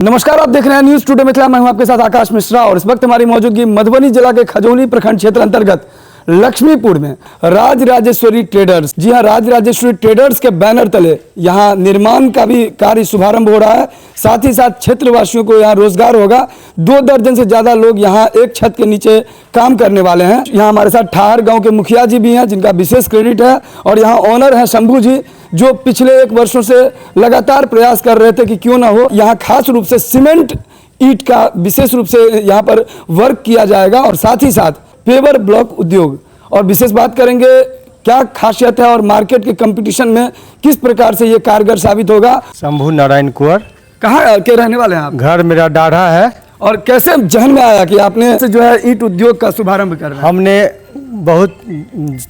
नमस्कार, आप देख रहे हैं न्यूज टुडे मिथिला। मैं हूं आपके साथ आकाश मिश्रा और इस वक्त हमारी मौजूदगी मधुबनी जिला के खजौली प्रखंड क्षेत्र अंतर्गत लक्ष्मीपुर में राज राजेश्वरी ट्रेडर्स, जी हां, राज राजेश्वरी ट्रेडर्स के बैनर तले यहां निर्माण का भी कार्य शुभारंभ हो रहा है। साथ ही साथ क्षेत्रवासियों को यहां रोजगार होगा। 2 दर्जन से ज्यादा लोग यहां एक छत के नीचे काम करने वाले हैं। यहां हमारे साथ ठाहर गांव के मुखिया जी भी हैं, जिनका विशेष क्रेडिट है, और यहां ऑनर है शंभू जी, जो पिछले 1 वर्षों से लगातार प्रयास कर रहे थे कि क्यों ना हो यहाँ खास रूप से सीमेंट ईंट का विशेष रूप से यहाँ पर वर्क किया जाएगा, और साथ ही साथ पेवर ब्लॉक उद्योग। और विशेष बात करेंगे क्या खासियत है और मार्केट के कंपटीशन में किस प्रकार से ये कारगर साबित होगा। शंभू नारायण कुंवर। कहाँ के रहने वाले हैं आप? घर मेरा डाढ़ा है। और कैसे जहन में आया कि आपने जो है ईंट उद्योग का शुभारंभ कर रहे हैं? हमने बहुत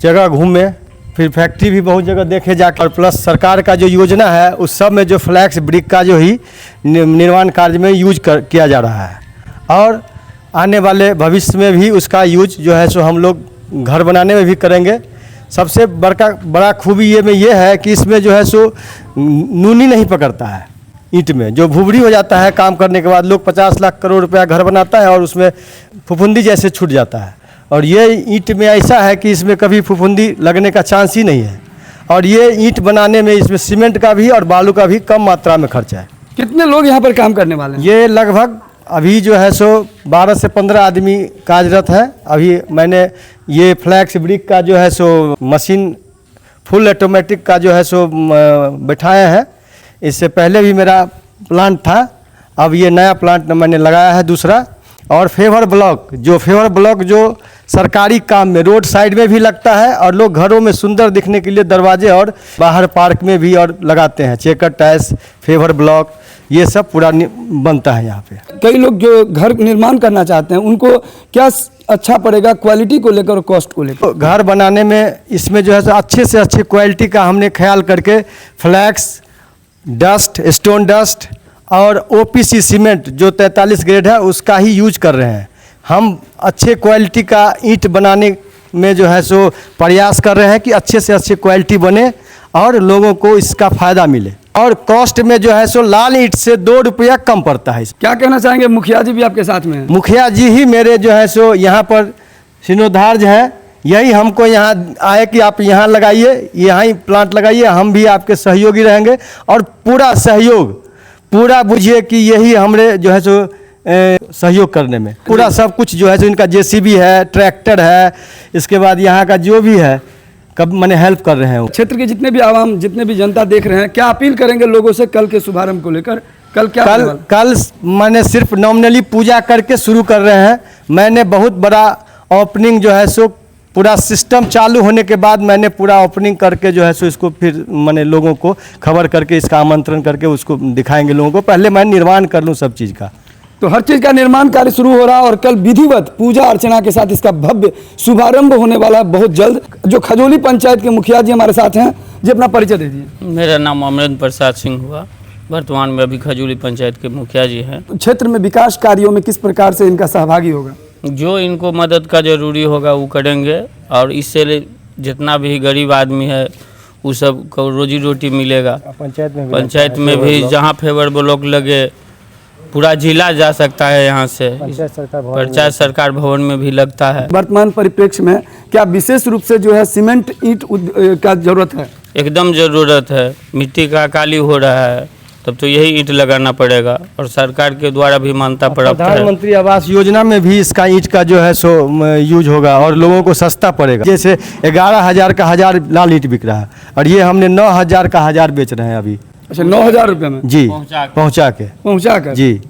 जगह घूमे, फिर फैक्ट्री भी बहुत जगह देखे जाकर, और प्लस सरकार का जो योजना है उस सब में जो फ्लैक्स ब्रिक का जो ही निर्माण कार्य में यूज किया जा रहा है, और आने वाले भविष्य में भी उसका यूज जो है सो हम लोग घर बनाने में भी करेंगे। सबसे बड़ा खूबी ये है कि इसमें जो है सो नूनी नहीं पकड़ता है। ईंट में जो भुभरी हो जाता है काम करने के बाद, लोग 50 लाख करोड़ रुपया घर बनाता है और उसमें फुफुंदी जैसे छूट जाता है, और ये ईंट में ऐसा है कि इसमें कभी फुफुंदी लगने का चांस ही नहीं है। और ये ईंट बनाने में इसमें सीमेंट का भी और बालू का भी कम मात्रा में खर्चा है। कितने लोग यहाँ पर काम करने वाले हैं? ये लगभग अभी जो है सो 12 से 15 आदमी कार्यरत है। अभी मैंने ये फ्लैक्स ब्रिक का जो है सो मशीन फुल ऑटोमेटिक का जो है सो बैठाया है। इससे पहले भी मेरा प्लांट था, अब ये नया प्लांट मैंने लगाया है दूसरा। और फेवर ब्लॉक जो सरकारी काम में रोड साइड में भी लगता है, और लोग घरों में सुंदर दिखने के लिए दरवाजे और बाहर पार्क में भी और लगाते हैं। चेकर टाइल्स, फेवर ब्लॉक, ये सब पूरा बनता है यहाँ पे। कई लोग जो घर निर्माण करना चाहते हैं उनको क्या अच्छा पड़ेगा क्वालिटी को लेकर और कॉस्ट को लेकर? तो घर बनाने में इसमें जो है सो अच्छे से अच्छी क्वालिटी का हमने ख्याल करके फ्लैक्स डस्ट, स्टोन डस्ट और ओपीसी सीमेंट जो 43 ग्रेड है उसका ही यूज कर रहे हैं। हम अच्छे क्वालिटी का ईंट बनाने में जो है सो प्रयास कर रहे हैं कि अच्छे से अच्छी क्वालिटी बने और लोगों को इसका फ़ायदा मिले। और कॉस्ट में जो है सो लाल ईंट से 2 रुपया कम पड़ता है। क्या कहना चाहेंगे? मुखिया जी भी आपके साथ में हैं? मुखिया जी ही मेरे जो है सो यहाँ पर सिनोधार्ज हैं। यही हमको यहाँ आए कि आप यहाँ लगाइए, यहाँ ही प्लांट लगाइए, हम भी आपके सहयोगी रहेंगे। और पूरा सहयोग, पूरा बुझिए कि यही हमरे जो है सो सहयोग करने में पूरा सब कुछ जो है सो इनका जेसीबी है, ट्रैक्टर है, इसके बाद यहाँ का जो भी है कब मैंने हेल्प कर रहे हैं। क्षेत्र के जितने भी आवाम, जितने भी जनता देख रहे हैं, क्या अपील करेंगे लोगों से कल के शुभारंभ को लेकर? कल मैंने सिर्फ नॉमिनली पूजा करके शुरू कर रहे हैं। मैंने बहुत बड़ा ओपनिंग जो है सो पूरा सिस्टम चालू होने के बाद मैंने पूरा ओपनिंग करके जो है सो इसको फिर मैंने लोगों को खबर करके इसका आमंत्रण करके उसको दिखाएंगे लोगों को। पहले मैं निर्माण कर लूँ सब चीज़ का। तो हर चीज़ का निर्माण कार्य शुरू हो रहा है और कल विधिवत पूजा अर्चना के साथ इसका भव्य शुभारंभ होने वाला है बहुत जल्द। जो खजौली पंचायत के मुखिया जी हमारे साथ हैं, जी अपना परिचय दे दीजिए। मेरा नाम अमरेंद्र प्रसाद सिंह हुआ, वर्तमान में अभी खजौली पंचायत के मुखिया जी हैं। क्षेत्र में विकास कार्यों में किस प्रकार से इनका सहभागी होगा? जो इनको मदद का जरूरी होगा वो करेंगे, और इससे जितना भी गरीब आदमी है वो सब को रोजी रोटी मिलेगा। पंचायत में भी जहाँ फेवर ब्लॉक लगे पूरा जिला जा सकता है यहाँ से। पंचायत सरकार भवन में भी लगता है। वर्तमान परिप्रेक्ष्य में क्या विशेष रूप से जो है सीमेंट ईंट का जरूरत है? एकदम ज़रूरत है। मिट्टी का काली हो रहा है, तब तो यही ईंट लगाना पड़ेगा, और सरकार के द्वारा भी मान्यता प्राप्त है। प्रधानमंत्री आवास योजना में भी इसका ईंट का जो है सो यूज होगा और लोगों को सस्ता पड़ेगा। जैसे 11,000 का 1000 लाल ईंट बिक रहा है, और ये हमने 9,000 का 1000 बेच रहे हैं अभी। अच्छा, 9,000 रुपये में? जी, पहुँचा कर जी।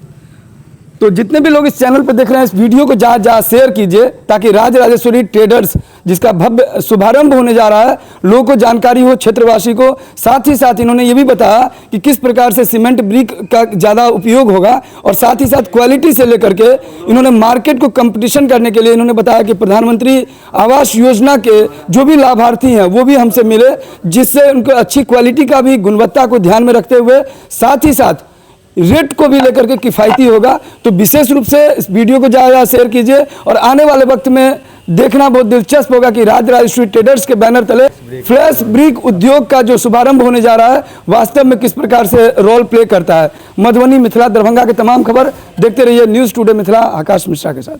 तो जितने भी लोग इस चैनल पर देख रहे हैं, इस वीडियो को जहाँ शेयर कीजिए, ताकि राज राजेश्वरी ट्रेडर्स जिसका भव्य शुभारंभ होने जा रहा है, लोगों को जानकारी हो, क्षेत्रवासी को। साथ ही साथ इन्होंने ये भी बताया कि किस प्रकार से सीमेंट ब्रिक का ज़्यादा उपयोग होगा, और साथ ही साथ क्वालिटी से लेकर के इन्होंने मार्केट को कंपटीशन करने के लिए इन्होंने बताया कि प्रधानमंत्री आवास योजना के जो भी लाभार्थी हैं वो भी हमसे मिले, जिससे उनको अच्छी क्वालिटी का भी गुणवत्ता को ध्यान में रखते हुए साथ ही साथ रेट को भी लेकर के किफ़ायती होगा। तो विशेष रूप से इस वीडियो को ज़्यादा शेयर कीजिए, और आने वाले वक्त में देखना बहुत दिलचस्प होगा कि राज राजेश्वरी ट्रेडर्स के बैनर तले फ्लैश ब्रिक उद्योग का जो शुभारंभ होने जा रहा है वास्तव में किस प्रकार से रोल प्ले करता है। मधुबनी, मिथिला, दरभंगा के तमाम खबर देखते रहिए न्यूज़ टुडे मिथिला आकाश मिश्रा के साथ।